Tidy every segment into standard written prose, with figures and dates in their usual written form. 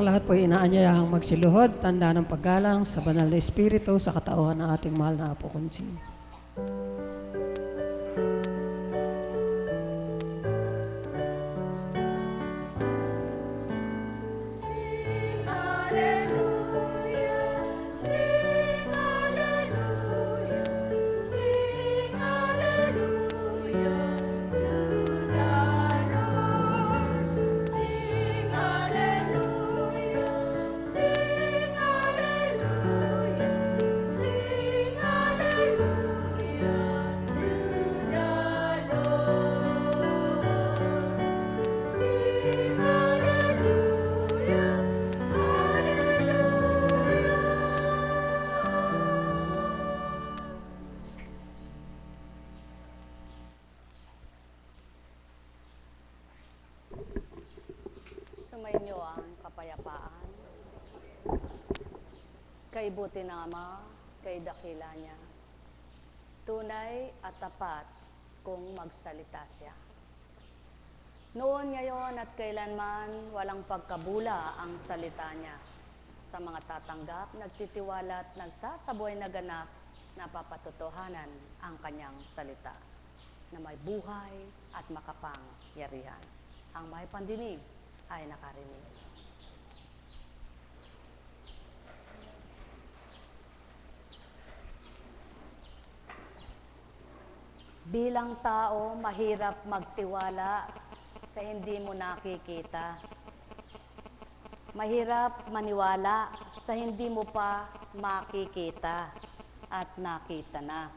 Ang lahat po inaanyayahang magsiluhod, tanda ng paggalang sa banal na Espiritu sa katauhan ng ating mahal na Apo Konsi. Sumainyo ang kapayapaan. Kay buti ng Ama, kay dakila niya. Tunay at tapat kung magsalita siya. Noon, ngayon at kailanman, walang pagkabula ang salita niya. Sa mga tatanggap, nagtitiwala at nagsasabuhay na ganap, napapatotohanan ang kanyang salita na may buhay at makapangyarihan. Ang may pandinig ay nakarinig. Bilang tao, mahirap magtiwala sa hindi mo nakikita. Mahirap maniwala sa hindi mo pa makikita at nakita na.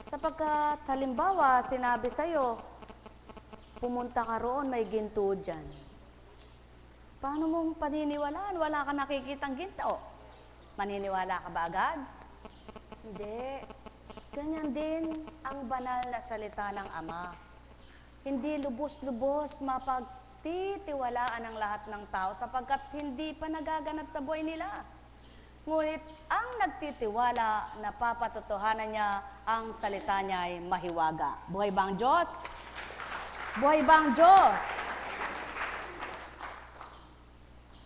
Sapagkat halimbawa, sinabi sa'yo, pumunta ka roon, may ginto dyan. Paano mong paniniwalaan? Wala ka nakikitang ginto. Maniniwala ka ba agad? Hindi. Ganyan din ang banal na salita ng Ama. Hindi lubos-lubos mapagtitiwalaan ang lahat ng tao sapagkat hindi pa nagaganap sa buhay nila. Ngunit ang nagtitiwala, napapatotohanan niya, ang salita niya ay mahiwaga. Buhay ba ang Diyos? Buhay ba ang Diyos?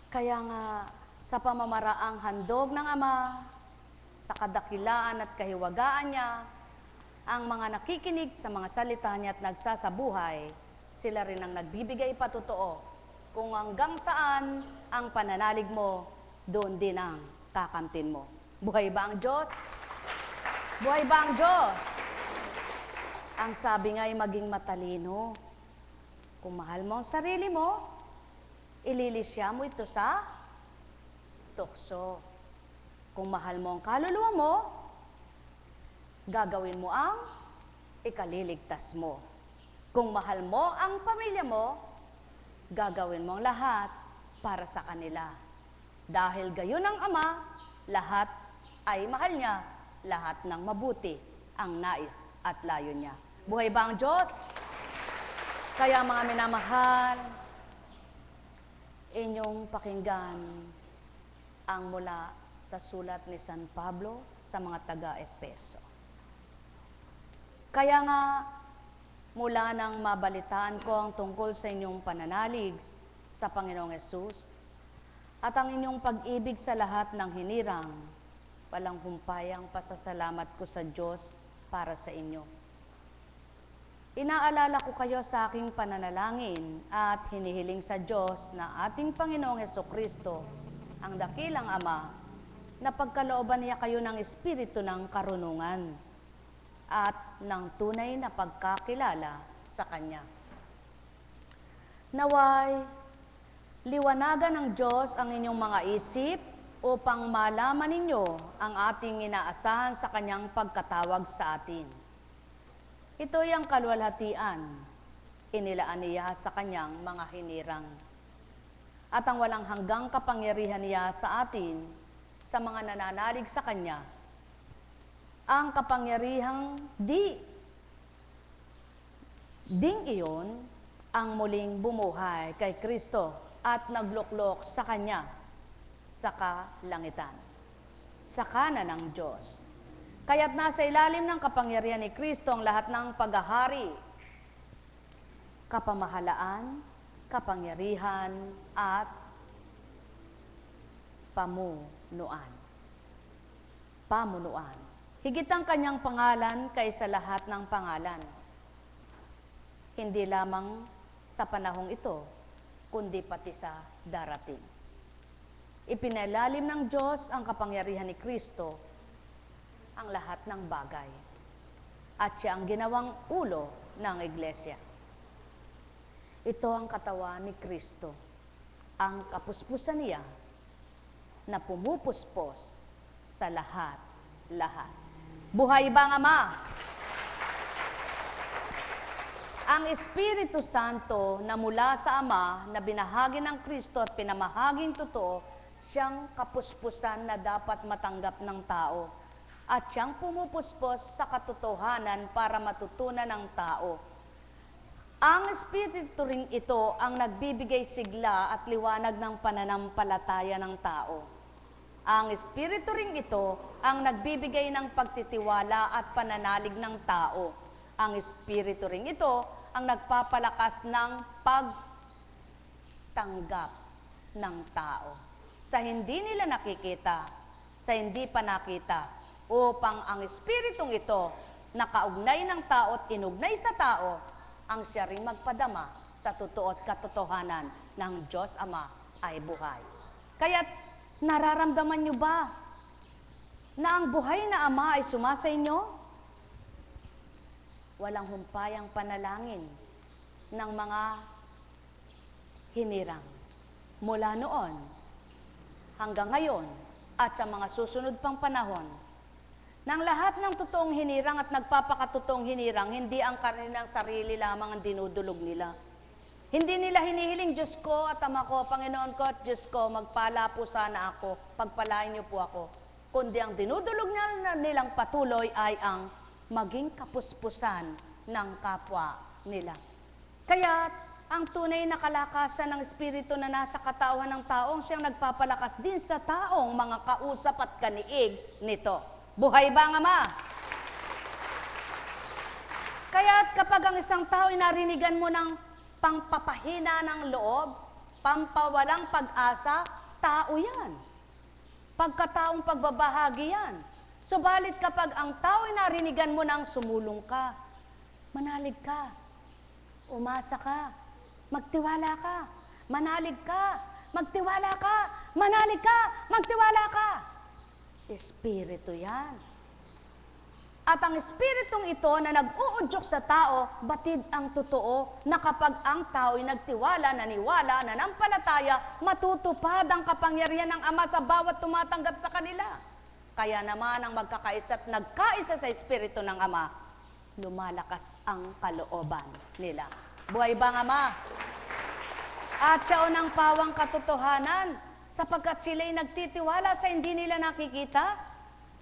Kaya nga, sa pamamaraang handog ng Ama, sa kadakilaan at kahiwagaan niya, ang mga nakikinig sa mga salita niya at nagsasabuhay, sila rin ang nagbibigay patotoo. Kung hanggang saan ang pananalig mo, doon din ang kakamtin mo. Buhay ba ang Diyos? Buhay ba ang Diyos? Ang sabi nga ay maging matalino. Kung mahal mo ang sarili mo, ililisya mo ito sa tukso. Kung mahal mo ang kaluluwa mo, gagawin mo ang ikaliligtas mo. Kung mahal mo ang pamilya mo, gagawin mo ang lahat para sa kanila. Dahil gayon ang Ama, lahat ay mahal niya, lahat ng mabuti ang nais at layo niya. Buhay ba ang Diyos? Kaya mga minamahal, inyong pakinggan ang mula sa sulat ni San Pablo sa mga taga-Efeso. Kaya nga, mula nang mabalitaan ko ang tungkol sa inyong pananalig sa Panginoong Hesus at ang inyong pag-ibig sa lahat ng hinirang, walang humpayang pasasalamat ko sa Diyos para sa inyo. Inaalala ko kayo sa aking pananalangin at hinihiling sa Diyos na ating Panginoong Hesukristo, ang dakilang Ama, na pagkalooban niya kayo ng espiritu ng karunungan at ng tunay na pagkakilala sa Kanya. Naway, liwanagan ng Diyos ang inyong mga isip upang malaman ninyo ang ating inaasahan sa Kanyang pagkatawag sa atin. Ito'y ang kaluwalhatian, inilaan niya sa Kanyang mga hinirang. At ang walang hanggang kapangyarihan niya sa atin, sa mga nananalig sa Kanya, ang kapangyarihang ding iyon ang muling bumuhay kay Kristo at nagluklok sa Kanya sa kalangitan, sa kanan ng Diyos. Kaya't nasa ilalim ng kapangyarihan ni Kristo ang lahat ng paghahari, kapamahalaan, kapangyarihan, at pamunuan. Pamunuan. Higit ang kanyang pangalan kaysa lahat ng pangalan. Hindi lamang sa panahong ito, kundi pati sa darating. Ipinalalim ng Diyos ang kapangyarihan ni Kristo ang lahat ng bagay. At siya ang ginawang ulo ng iglesia. Ito ang katawan ni Kristo, ang kapuspusan niya na pumupuspos sa lahat-lahat. Buhay ba ang Ama? Ang Espiritu Santo na mula sa Ama na binahagi ng Kristo at pinamahaging totoo, siyang kapuspusan na dapat matanggap ng tao. At siyang pumupuspos sa katotohanan para matutunan ng tao. Ang Espiritu ring ito ang nagbibigay sigla at liwanag ng pananampalataya ng tao. Ang Espiritu ring ito ang nagbibigay ng pagtitiwala at pananalig ng tao. Ang Espiritu ring ito ang nagpapalakas ng pagtanggap ng tao. Sa hindi nila nakikita, sa hindi pa nakita, upang ang Espiritong ito nakaugnay ng tao at inugnay sa tao, ang siya ring magpadama sa totoo at katotohanan ng Diyos Ama ay buhay. Kaya't nararamdaman nyo ba na ang buhay na Ama ay sumasa inyo? Walang humpayang panalangin ng mga hinirang mula noon hanggang ngayon at sa mga susunod pang panahon. Nang lahat ng totoong hinirang at nagpapakatotoong hinirang, hindi ang kanilang sarili lamang ang dinudulog nila. Hindi nila hinihiling, Diyos ko at Ama ko, Panginoon ko at Diyos ko, magpala po sana ako, pagpalain niyo po ako. Kundi ang dinudulog nilang patuloy ay ang maging kapuspusan ng kapwa nila. Kaya ang tunay na kalakasan ng Espiritu na nasa katawan ng taong siyang nagpapalakas din sa taong mga kausap at kaniig nito. Buhay ba ang Ama? Kaya kapag ang isang tao ay narinigan mo ng pangpapahina ng loob, pampawalang pag-asa, tao yan. Pagkataong pagbabahagi yan. Subalit kapag ang tao ay narinigan mo ng sumulong ka, manalig ka, umasa ka, magtiwala ka, manalig ka, magtiwala ka, manalig ka, magtiwala ka. Espiritu yan. At ang espiritong ito na nag-uudyok sa tao, batid ang totoo na kapag ang tao ay nagtiwala, naniwala, nanampalataya, matutupad ang kapangyarihan ng Ama sa bawat tumatanggap sa kanila. Kaya naman ang magkakaisa at nagkaisa sa espiritu ng Ama, lumalakas ang kalooban nila. Buhay ba ang Ama? At siya unang pawang katotohanan, sapagkat sila'y nagtitiwala sa hindi nila nakikita,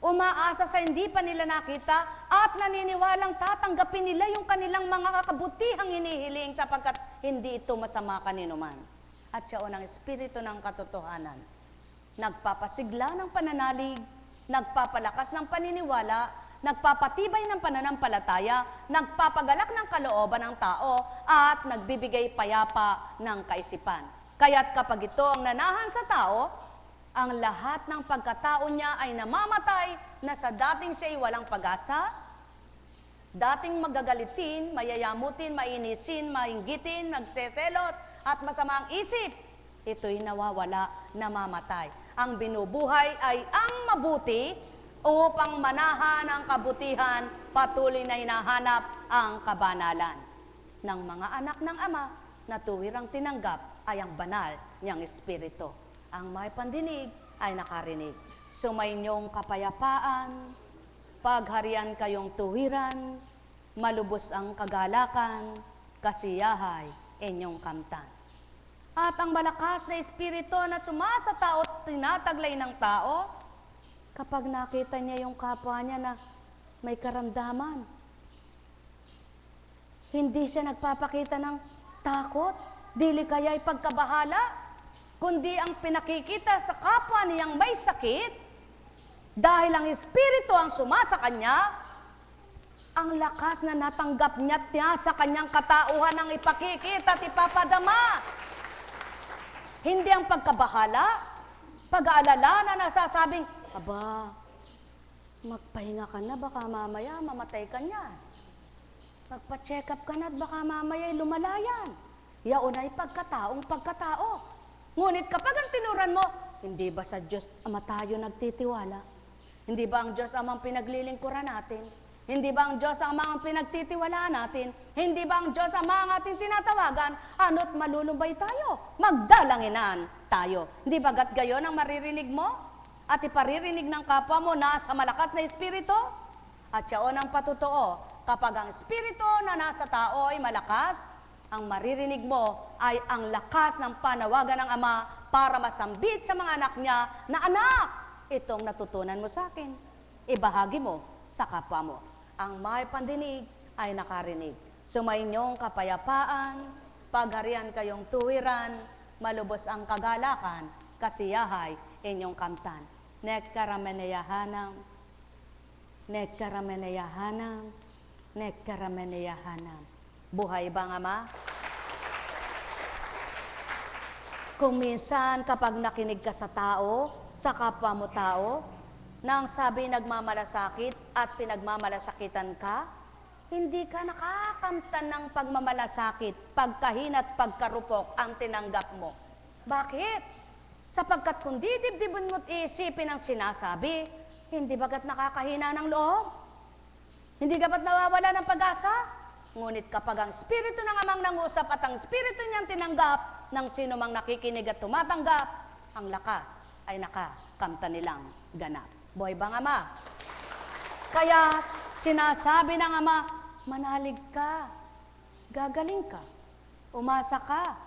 umaasa sa hindi pa nila nakita, at naniniwalang tatanggapin nila yung kanilang mga kabutihang hinihiling sapagkat hindi ito masama kaninuman. At siya unang espiritu ng katotohanan, nagpapasigla ng pananalig, nagpapalakas ng paniniwala, nagpapatibay ng pananampalataya, nagpapagalak ng kalooban ng tao, at nagbibigay payapa ng kaisipan. Kaya't kapag ito ang nanahan sa tao, ang lahat ng pagkatao niya ay namamatay na sa dating siya'y walang pag-asa, dating magagalitin, mayayamutin, mainisin, mainggitin, magseselos, at masamang isip, ito'y nawawala, namamatay. Ang binubuhay ay ang mabuti upang manahan ang kabutihan, patuloy na hinahanap ang kabanalan ng mga anak ng Ama na tuwirang tinanggap ay ang banal niyang Espiritu. Ang may pandinig ay nakarinig. Sumainyong kapayapaan, pagharian kayong tuwiran, malubos ang kagalakan, kasiyahay inyong kamtan. At ang malakas na espiritu na sumasa tao at tinataglay ng tao, kapag nakita niya yung kapwa niya na may karamdaman, hindi siya nagpapakita ng takot, dili kaya ay pagkabahala, kundi ang pinakikita sa kapwa niyang may sakit, dahil ang Espiritu ang sumasa kanya, ang lakas na natanggap niya sa kanyang katauhan ang ipakikita at ipapadama. Hindi ang pagkabahala, pag-aalala na nasasabing, aba, magpahinga ka na, baka mamaya mamatay ka niyan. Magpa-check up ka na at baka mamaya lumalayan. Yaon ay pagkataong pagkatao. Ngunit kapag ang tinuran mo, hindi ba sa Diyos Ama tayo nagtitiwala? Hindi ba ang Diyos Amang pinaglilingkuran natin? Hindi ba ang Diyos Ama ang pinagtitiwalaan natin? Hindi ba ang Diyos Ama ang ating tinatawagan? Ano't malulumbay tayo? Magdalanginan tayo. Hindi ba gat gayon ang maririnig mo? At iparirinig ng kapwa mo na sa malakas na espiritu? At yaon ang patotoo, kapag ang espiritu na nasa tao ay malakas, ang maririnig mo ay ang lakas ng panawagan ng Ama para masambit sa mga anak niya na, anak, itong natutunan mo sa akin. Ibahagi mo sa kapwa mo. Ang may pandinig ay nakarinig. Sumainyong kapayapaan, pagharian kayong tuwiran, malubos ang kagalakan, kasiyahay inyong kamtan. Nekkarameneyahanam, nekkarameneyahanam, nekkarameneyahanam. Buhay bang Ama? Kung minsan kapag nakinig ka sa tao, sa kapwa mo tao, nang sabi nagmamalasakit at pinagmamalasakitan ka, hindi ka nakakamtan ng pagmamalasakit, pagkahinat, pagkarupok ang tinanggap mo. Bakit? Sapagkat kung didibdibin mo't isipin ang sinasabi, hindi bagat nakakahina ng loob? Hindi bagat nawawala ng pag-asa? Ngunit kapag ang Espiritu ng Amang nangusap at ang Espiritu niyang tinanggap ng sino mang nakikinig at tumatanggap, ang lakas ay nakakamtan nilang ganap. Buhay bang Ama? Kaya sinasabi ng Ama, manalig ka, gagaling ka, umasa ka,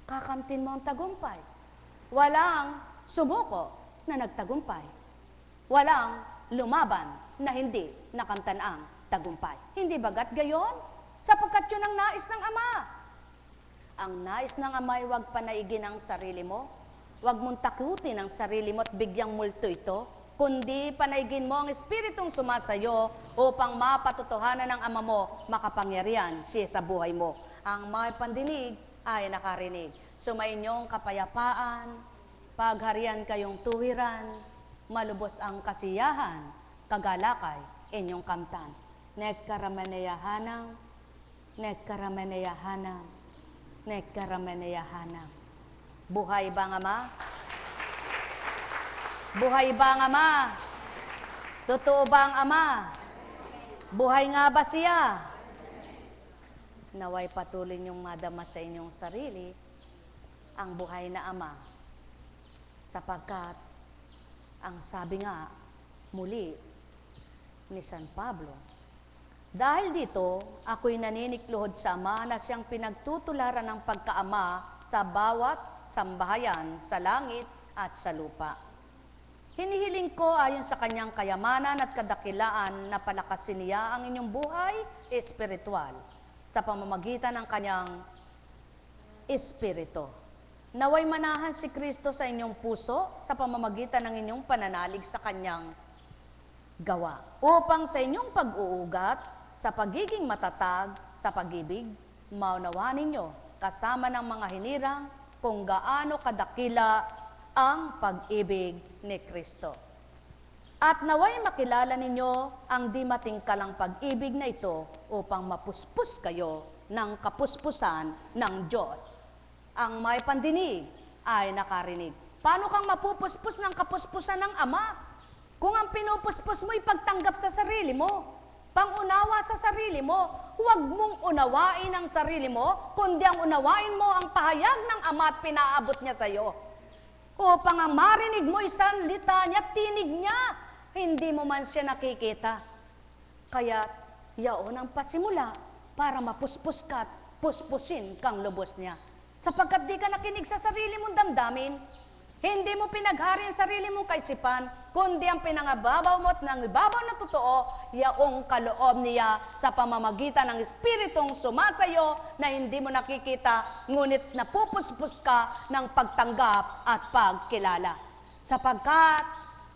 kakamtin mo ang tagumpay. Walang sumuko na nagtagumpay. Walang lumaban na hindi nakamtan ang tagumpay. Hindi bagat gayon? Sapagkat yun ang nais ng Ama. Ang nais ng Ama ay huwag panaigin ang sarili mo. Huwag mong takutin ang sarili mo at bigyang multo ito, kundi panaigin mo ang espiritong sumasayo upang mapatotohanan ng Ama mo makapangyarihan siya sa buhay mo. Ang may pandinig ay nakarinig. Sumainyong kapayapaan, pagharian kayong tuwiran, malubos ang kasiyahan, kagalakay, inyong kamtan. Nekkarameneyahanam, nekkarameneyahanam, nekkarameneyahanam. Buhay bang Ama? Buhay bang Ama? Totoo bang Ama? Buhay nga ba siya? Naway patuloy niyong madama sa inyong sarili ang buhay na Ama. Sapagkat ang sabi nga muli ni San Pablo, dahil dito, ako'y naninikluhod sa Ama na siyang pinagtutularan ng pagkaama sa bawat sambahayan sa langit at sa lupa. Hinihiling ko ayon sa kanyang kayamanan at kadakilaan na palakasin niya ang inyong buhay espiritual sa pamamagitan ng kanyang espiritu. Naway manahan si Kristo sa inyong puso sa pamamagitan ng inyong pananalig sa kanyang gawa, upang sa inyong pag-uugat sa pagiging matatag sa pag-ibig, maunawaan ninyo kasama ng mga hinirang kung gaano kadakila ang pag-ibig ni Kristo. At naway makilala ninyo ang di matingkalang pag-ibig na ito upang mapuspos kayo ng kapuspusan ng Diyos. Ang may pandinig ay nakarinig. Paano kang mapupuspos ng kapuspusan ng Ama? Kung ang pinupuspos mo ipagtanggap sa sarili mo, pangunawa sa sarili mo, huwag mong unawain ang sarili mo, kundi ang unawain mo ang pahayag ng Ama at pinaabot niya sa iyo. Upang ang marinig mo isang salita niya, tinig niya, hindi mo man siya nakikita. Kaya yaon ang pasimula para mapuspos ka at puspusin kang lubos niya. Sapagkat di ka nakinig sa sarili mong damdamin, hindi mo pinaghari ang sarili mong kaisipan, kundi ang pinangababaw mo at ng ibabaw na totoo, yaong kaloob niya sa pamamagitan ng Espiritong sumasayo na hindi mo nakikita, ngunit napupuspos ka ng pagtanggap at pagkilala. Sapagkat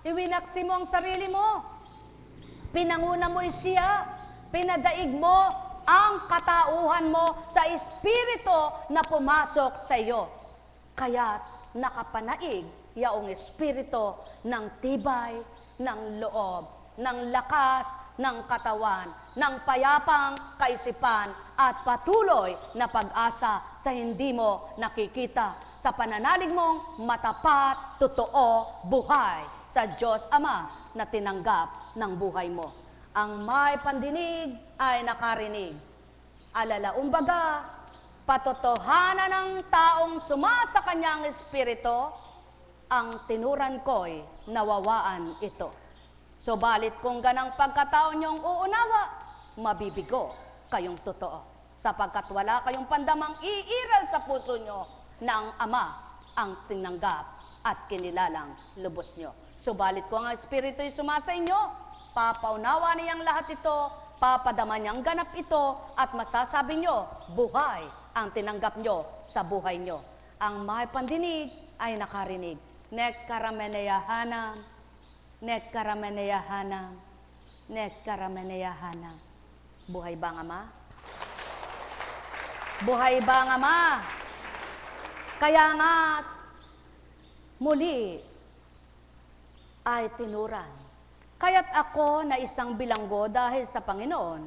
iwinaksi mo ang sarili mo, pinanguna mo siya, pinadaig mo ang katauhan mo sa Espiritu na pumasok sa iyo. Kaya't nakapanaig yaong espiritu ng tibay, ng loob, ng lakas, ng katawan, ng payapang kaisipan at patuloy na pag-asa sa hindi mo nakikita, sa pananalig mong matapat, totoo, buhay sa Diyos Ama na tinanggap ng buhay mo. Ang may pandinig ay nakarinig. Alalaumbaga, patotohanan ng taong sumasa kanyang espiritu, ang tinuran ko'y nawawaan ito. Subalit kung ganang pagkatao niyong uunawa, mabibigo kayong totoo. Sapagkat wala kayong pandamang iiral sa puso niyo na ang Ama ang tinanggap at kinilalang lubos niyo. Subalit kung ang Espiritu'y sumasa inyo, papaunawa niyang lahat ito, papadama niyang ganap ito, at masasabi niyo, buhay ang tinanggap niyo sa buhay niyo. Ang may pandinig ay nakarinig. Nek karameneyahanam, nek karameneyahanam, nek karameneyahanam. Buhay ba ang Ama? Buhay ba ang Ama? Kaya nga, muli ay tinuran. Kaya't ako na isang bilanggo dahil sa Panginoon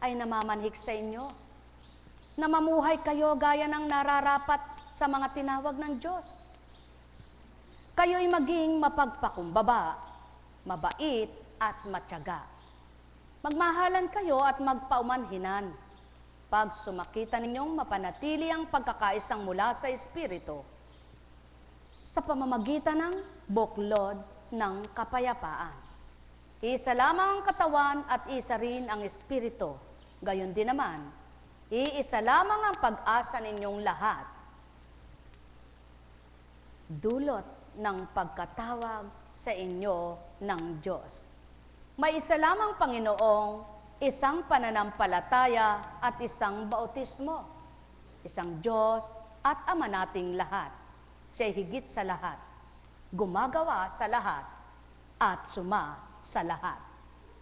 ay namamanhik sa inyo na mamuhay kayo gaya ng nararapat sa mga tinawag ng Diyos. Kayo'y maging mapagpakumbaba, mabait at matyaga. Magmahalan kayo at magpaumanhinan. Pag sumakita ninyong mapanatili ang pagkakaisang mula sa Espiritu sa pamamagitan ng buklod ng kapayapaan. Isa lamang ang katawan at isa rin ang Espiritu. Gayon din naman, iisa lamang ang pag-asa ninyong lahat. Dulot ng pagkatawag sa inyo ng Diyos. May isa lamang Panginoong, isang pananampalataya at isang bautismo. Isang Diyos at Ama nating lahat. Siya'y higit sa lahat, gumagawa sa lahat, at suma sa lahat.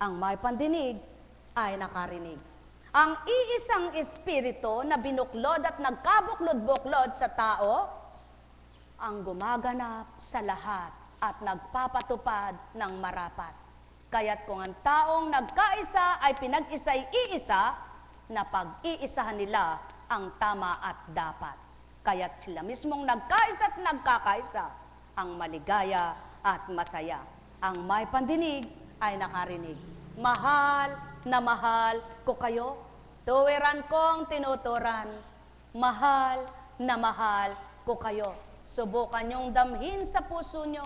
Ang may pandinig ay nakarinig. Ang iisang Espiritu na binuklod at nagkabuklod-buklod sa tao, ang gumaganap sa lahat at nagpapatupad ng marapat. Kaya't kung ang taong nagkaisa ay pinag-isa'y iisa, na pag-iisahan nila ang tama at dapat. Kaya't sila mismong nagkaisa at nagkakaisa, ang maligaya at masaya. Ang may pandinig ay nakarinig. Mahal na mahal ko kayo, tuwiran kong tinuturan. Mahal na mahal ko kayo. Subukan niyong damhin sa puso niyo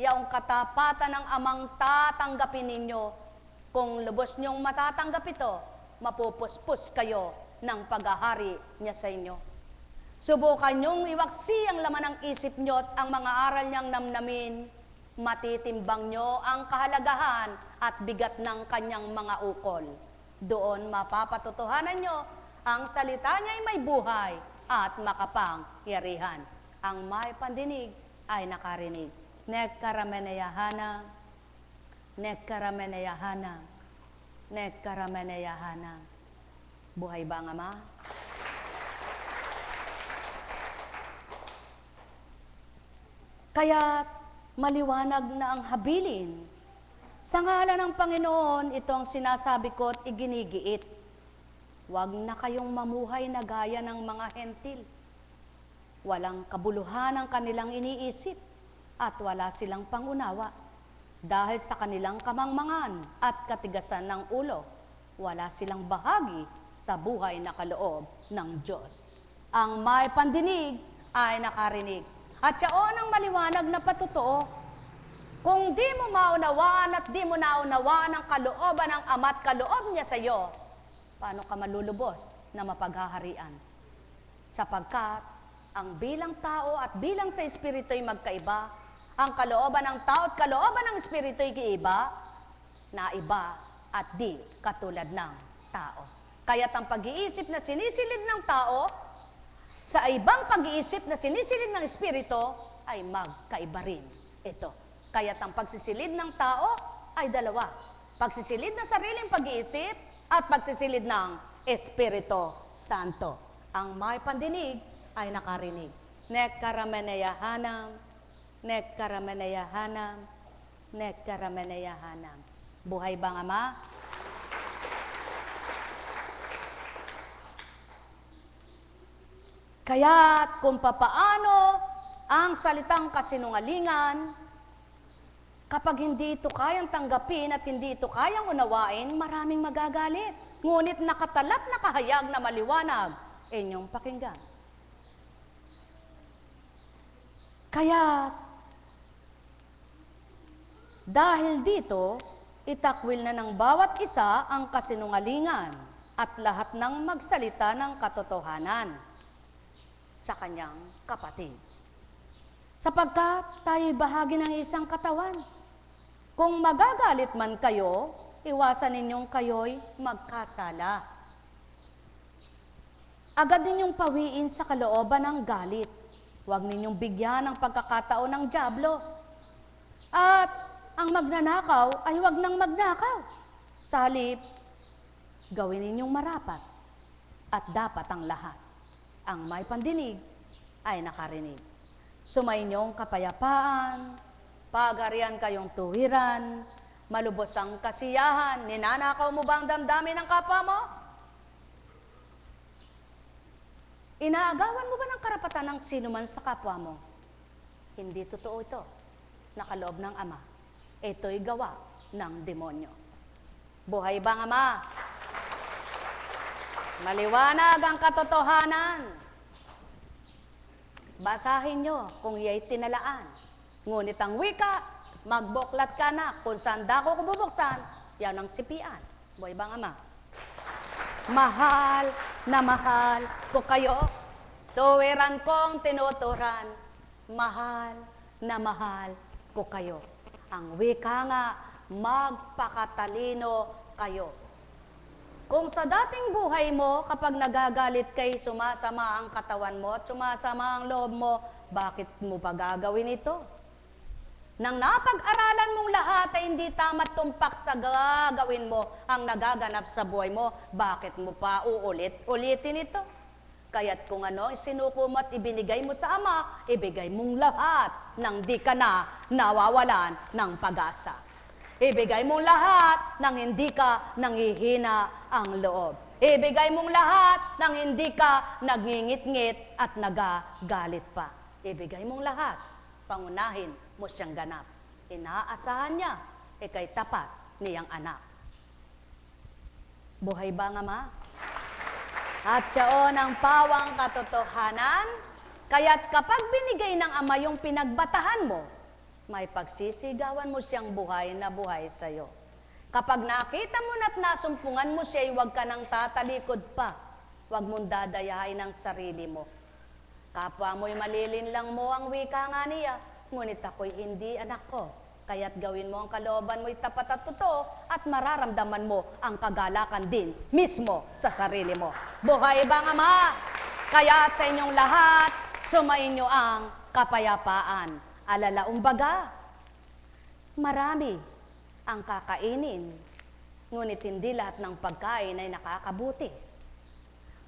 yaong katapatan ng Amang tatanggapin ninyo. Kung lubos niyong matatanggap ito, mapupuspos kayo ng paghahari niya sa inyo. Subukan niyong iwaksi ang laman ng isip niyo at ang mga aral niyang namnamin. Matitimbang niyo ang kahalagahan at bigat ng kanyang mga ukol. Doon mapapatotohanan niyo ang salita niya ay may buhay at makapangyarihan. Ang may pandinig ay nakarinig. Nek karameneyahanam, nek karameneyahanam, nek karameneyahanam. Buhay ba ang Ama? Kaya maliwanag na ang habilin. Sa ngalan ng Panginoon, itong sinasabi ko at iginigiit. Huwag na kayong mamuhay na gaya ng mga hentil. Walang kabuluhan ang kanilang iniisip at wala silang pangunawa. Dahil sa kanilang kamangmangan at katigasan ng ulo, wala silang bahagi sa buhay na kaloob ng Diyos. Ang may pandinig ay nakarinig. At yaon ang maliwanag na patotoo. Kung di mo maunawaan at di mo naunawaan ang kalooban ng Ama at kaloob niya sa iyo, paano ka malulubos na mapaghaharian? Sapagkat ang bilang tao at bilang sa Espiritu ay magkaiba, ang kalooban ng tao at kalooban ng Espiritu ay iiba, na iba at di katulad ng tao. Kaya't ang pag-iisip na sinisilid ng tao sa ibang pag-iisip na sinisilid ng Espiritu ay magkaiba rin ito. Kaya't ang pagsisilid ng tao ay dalawa. Pagsisilid ng sariling pag-iisip at pagsisilid ng Espiritu Santo. Ang may pandinig ay nakarinig. Nek karameneyahanam, nek karamanayahanam, nek karamanayahanam. Buhay bang Ama? Kaya't kung papaano ang salitang kasinungalingan, kapag hindi ito kayang tanggapin at hindi ito kayang unawain, maraming magagalit. Ngunit nakatalat na kahayag na maliwanag, inyong pakinggan. Kaya, dahil dito, itakwil na ng bawat isa ang kasinungalingan at lahat ng magsalita ng katotohanan sa kanyang kapatid. Sapagkat tayo'y bahagi ng isang katawan. Kung magagalit man kayo, iwasan ninyong kayo'y magkasala. Agad ninyong pawiin sa kalooban ng galit. Huwag ninyong bigyan ng pagkakataon ng dyablo. At ang magnanakaw ay huwag nang magnakaw. Sa halip, gawin ninyong marapat. At dapat ang lahat. Ang may pandinig ay nakarinig. Sumainyong kapayapaan, pagharian kayong tuwiran, malubos ang kasiyahan, ninanakaw mo ba ang damdamin ng kapwa mo? Inaagawan mo ba ng karapatan ng sino man sa kapwa mo? Hindi totoo ito. Nakaloob ng Ama. Ito'y gawa ng demonyo. Buhay bang Ama? Maliwanag ang katotohanan. Basahin nyo kung iya'y tinalaan. Ngunit ang wika, magbuklat ka na kung saan dako ko bubuksan, yan ang sipian. Buhay bang Ama? Mahal na mahal ko kayo, tuwiran kong tinuturan, mahal na mahal ko kayo. Ang wika nga, magpakatalino kayo. Kung sa dating buhay mo, kapag nagagalit kay sumasama ang katawan mo at sumasama ang loob mo, bakit mo pa gagawin ito? Nang napag-aralan mong lahat ay hindi tama't tumpak sa gagawin mo ang nagaganap sa buhay mo, bakit mo pa ulitin ito? Kaya't kung ano isinuko mo at ibinigay mo sa Ama, ibigay mong lahat nang di ka na nawawalan ng pag-asa. Ibigay mong lahat nang hindi ka nanghihina ang loob. Ibigay mong lahat nang hindi ka nagngingit-ngit at nagagalit pa. Ibigay mong lahat, pangunahin mo siyang ganap. Inaasahan niya, ika'y tapat niyang anak. Buhay ba nga, Ma? At siyaon ang pawang katotohanan, kaya't kapag binigay ng Ama yung pinagbatahan mo, may pagsisigawan mo siyang buhay na buhay sa'yo. Kapag nakita mo na't nasumpungan mo siya, huwag ka nang tatalikod pa. Huwag mong dadayain ang sarili mo. Kapwa mo'y malilinlang mo ang wika nga niya, ngunit ako'y hindi anak ko. Kaya't gawin mo ang kalooban mo'y tapat at totoo at mararamdaman mo ang kagalakan din mismo sa sarili mo. Buhay bang Ama? Kaya't sa inyong lahat, sumainyo ang kapayapaan. Alalaumbaga, marami ang kakainin, ngunit hindi lahat ng pagkain ay nakakabuti.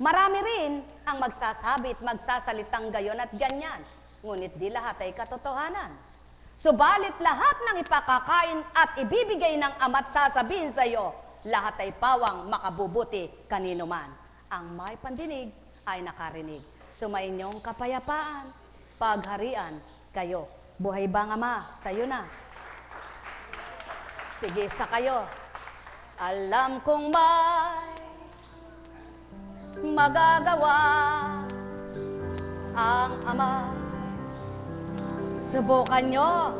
Marami rin ang magsasabit, magsasalitang gayon at ganyan, ngunit di lahat ay katotohanan. Subalit lahat ng ipakakain at ibibigay ng Ama't sasabihin sa iyo, lahat ay pawang makabubuti kanino man. Ang may pandinig ay nakarinig. Sumainyong kapayapaan, pagharian kayo. Buhay bang Ama? Sa'yo na. Tigisa kayo. Alam kong may magagawa ang Ama. Subukan nyo.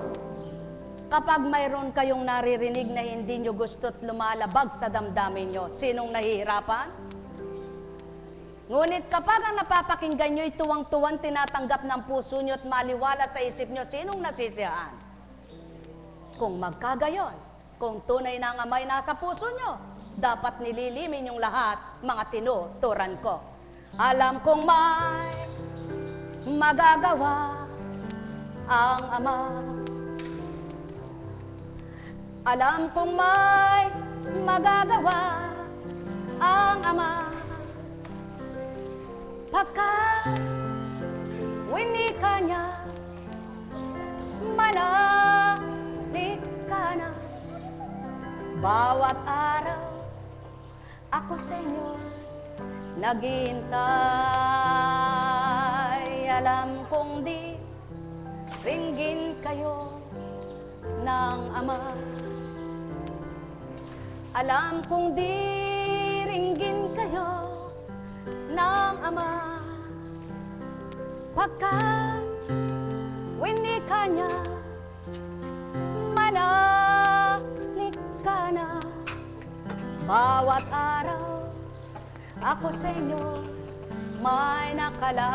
Kapag mayroon kayong naririnig na hindi nyo gusto't lumalabag sa damdamin nyo, sinong nahihirapan? Ngunit kapag ang napapakinggan nyo, tuwang-tuwang tinatanggap ng puso nyo at maliwala sa isip nyo, sinong nasisiyahan? Kung magkagayon, kung tunay na ang Ama'y nasa puso nyo, dapat nililimin yung lahat, mga tinuturan ko. Alam kong may magagawa ang Ama. Alam kong may magagawa ang Ama. Pagkat winika niya, Manalik ka na. Bawat araw ako sa inyo naghihintay. Alam kong di ringgin kayo ng Ama. Alam kong di ringgin kayo ng Ama. Pagkat winika niya, manalik ka na. Bawat araw ako sa inyo may nakalaan.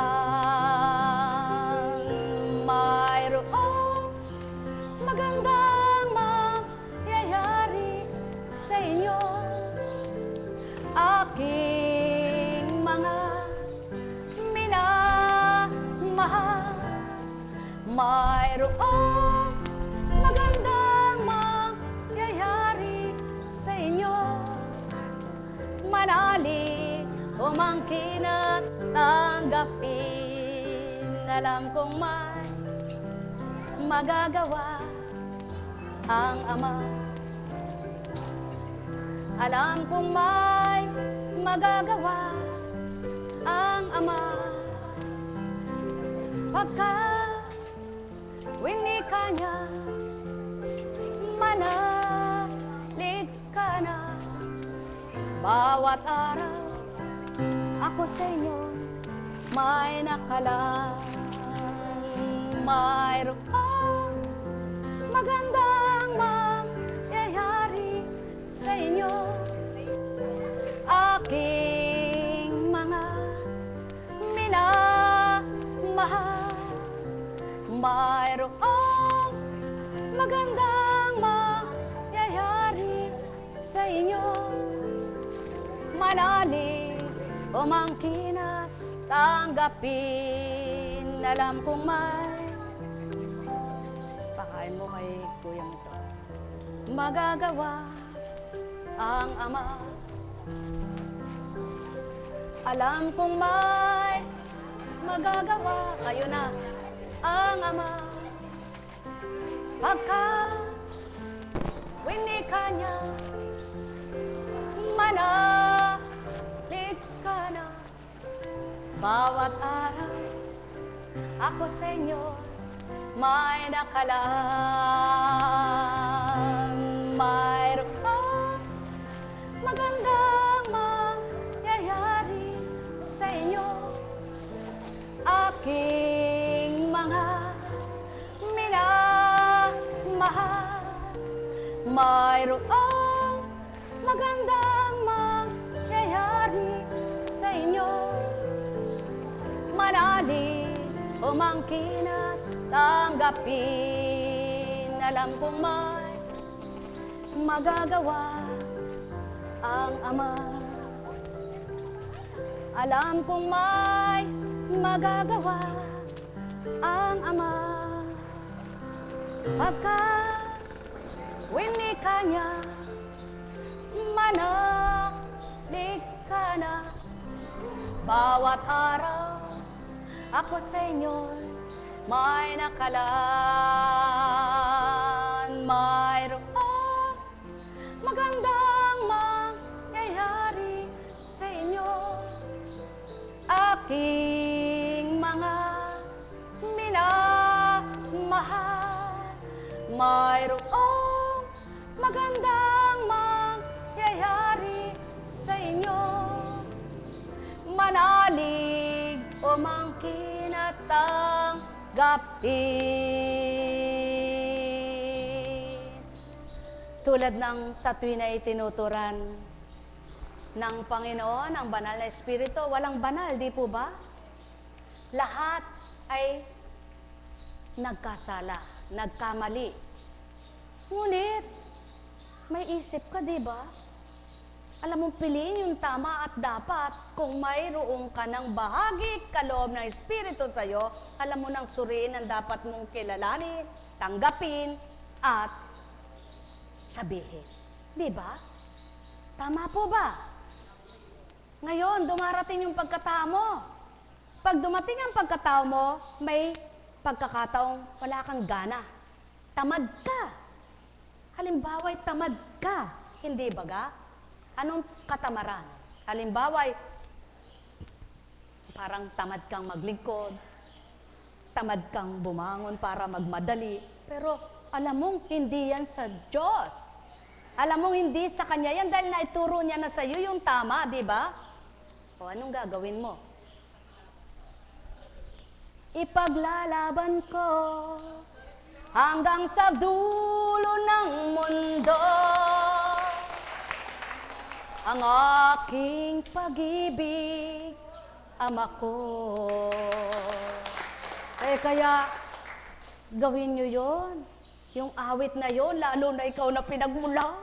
Mayroong magandang mangyayari sa inyo. Aking mga minamahal, mayroong magandang mangyayari sa inyo. Manalig, umangkin at tanggapin. Alam kong may magagawa ang Ama. Alam kong may magagawa ang Ama. Pagkat winika niya, manalig ka na. Bawat araw ako sa inyo may nakalaan. Mayroong magandang mangyayari sa inyo. Aking mga minamahal, mayroong magandang mangyayari sa inyo. Manalig, umangkin at tanggapin. Alam kong may pakain mo kay kuya mo to. Magagawa ang Ama. Alam kong may magagawa, kayo na ang Ama. Pagka winika niya, manalig ka na. Bawat araw ako sa inyo may nakalaan. Mayroong magandang mangyayari sa inyo. Aking mga minamahal, mayroong magandang mangyayari sa inyo. Manalig, umangkin at tanggapin. Alam kong may magagawa ang Ama. Alam kong may magagawa ang Ama. Pagkat winika niya, manalig ka na. Bawat araw ako sa inyo may nakalaan. Mayroong magandang mangyayari sa inyo. Aking mga minamahal, mayroong magandang mangyayari sa inyo. Manalig, umangkin at tanggapin. Tulad ng sa tuwin na itinuturan ng Panginoon, ang banal na Espiritu, walang banal, di po ba? Lahat ay nagkasala, nagkamali. Ngunit, may isip ka, di ba? Alam mong piliin yung tama at dapat. Kung mayroong ka ng bahagi, kaloob ng Espiritu sa'yo, alam mo nang suriin ang dapat mong kilalanin, tanggapin, at sabihin. Di ba? Tama po ba? Ngayon, dumarating yung pagkatao mo. Pag dumating ang pagkatao mo, may pagkakataong wala kang gana. tamad ka. Halimbawa, tamad ka. Hindi ba ga? Anong katamaran? Halimbawa, parang tamad kang maglingkod, tamad kang bumangon para magmadali, pero alam mong hindi yan sa Diyos. Alam mong hindi sa Kanya yan dahil naituro niya na sa iyo yung tama, di ba? O anong gagawin mo? Ipaglalaban ko hanggang sa dulo ng mundo ang aking pag-ibig, Ama ko. Kaya gawin nyo yon. Yung awit na yon, lalo na ikaw na pinagmulan.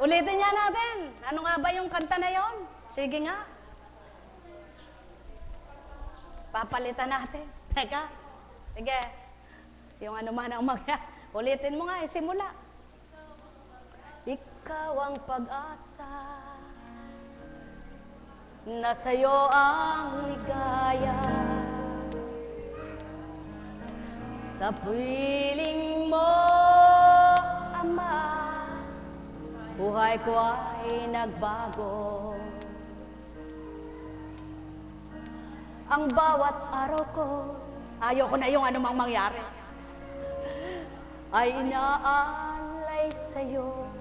Ulitin niya natin. Ano nga ba yung kanta na yon? Sige nga. Papalitan natin. Teka. Sige. Yung ano man ang ulitin mo nga, simula. Ikaw ang pag-asa, na sa'yo ang ligaya. Sa piling mo, Ama, buhay ko ay nagbago. Ang bawat araw ko, ayoko na yung anumang mangyari, ay inaalay sa'yo.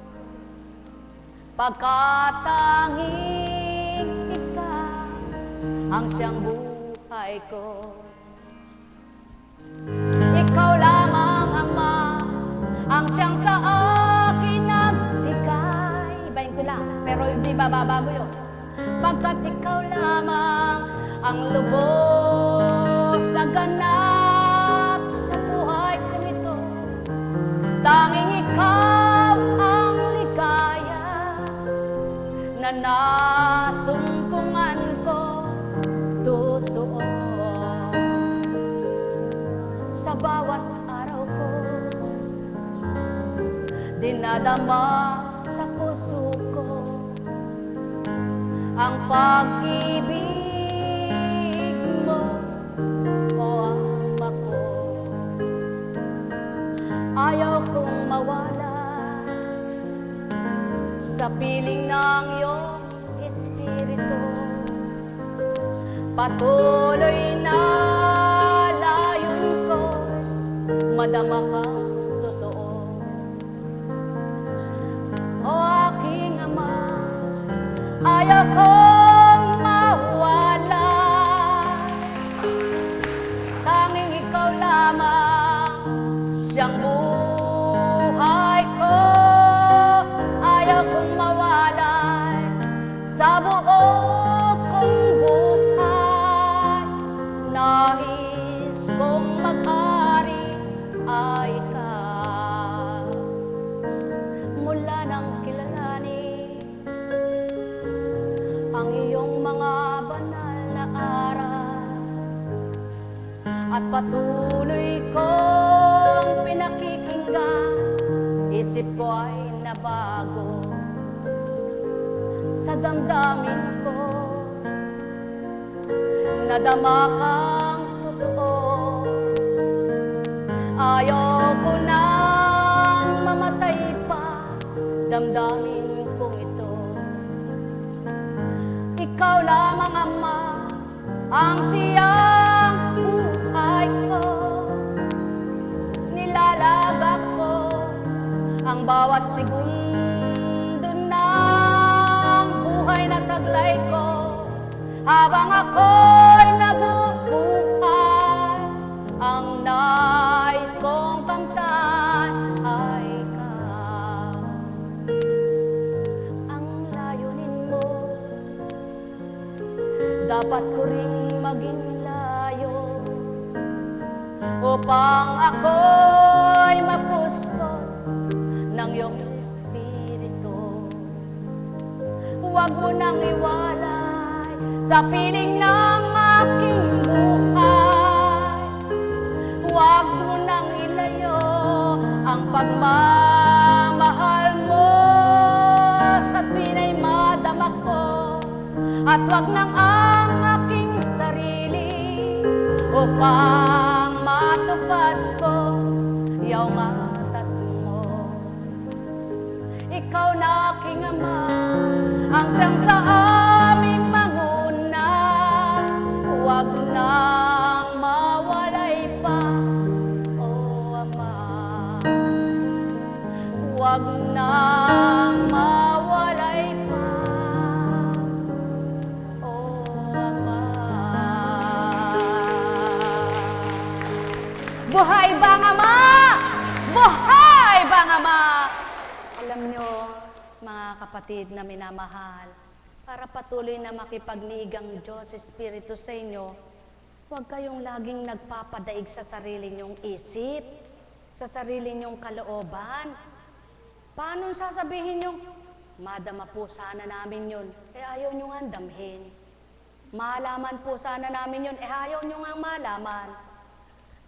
Pagkatanging ikaw ang siyang buhay ko. Ikaw lamang, Ama, ang siyang sa akin nagbigay. Ibahin ko lang, pero hindi babago yun. Pagkat ikaw lamang ang lubos na ganap sa buhay ko nito. Tanging ikaw ang ligaya na nasumpungan ko, totoo. Sa bawat araw ko, dinadama sa puso ko ang pag-ibig mo, o Ama ko. Ayaw kong mawala sa piling ng iyong Espiritu. Patuloy na layon ko, madama kang totoo. O aking Ama, ayaw kong mawala. Tanging ikaw lamang siyang buhay ko. Ayaw kong mawala sa buo kong buhay. Nais kong maghari ay ikaw. Mula nang kilalanin ang iyong mga banal na aral, at patuloy kong pinakikinggan, isip ko ay nabago. Sa damdamin ko, nadama kang totoo. Ayaw ko nang mamatay pa, damdamin kong ito. Ikaw lamang, Ama, ang siyang buhay ko. Nilalagak ko ang bawat segundo ng buhay na taglay ko. Habang ako'y nabubuhay, ang nais kong kamtan ay ikaw. Ang layunin mo, dapat ko ring maging layo, upang ako'y mapuspos ng iyong Espiritu. Huwag mo nang iwalay sa piling ng aking buhay. Huwag mo nang ilayo ang pagmamahal mo sa tuwin ay madama ko. At huwag nang ang aking sarili upang matupad luwad ko, yaw matas mo. Ikaw na aking Ama, ang siyang sa aming manguna, huwag nang mawalay pa, O Ama. Huwag nang mawalay pa, O Ama. Buhay bang Ama? Buhay bang Ama? Alam nyo, mga kapatid na minamahal, para patuloy na makipagniig ang Diyos Espiritu sa inyo, huwag kayong laging nagpapadaig sa sarili nyong isip, sa sarili nyong kalooban. Paano sasabihin nyo, madama po sana namin yun, ayaw nyo nga damhin. Malaman po sana namin yun, ayaw nyo nga malaman.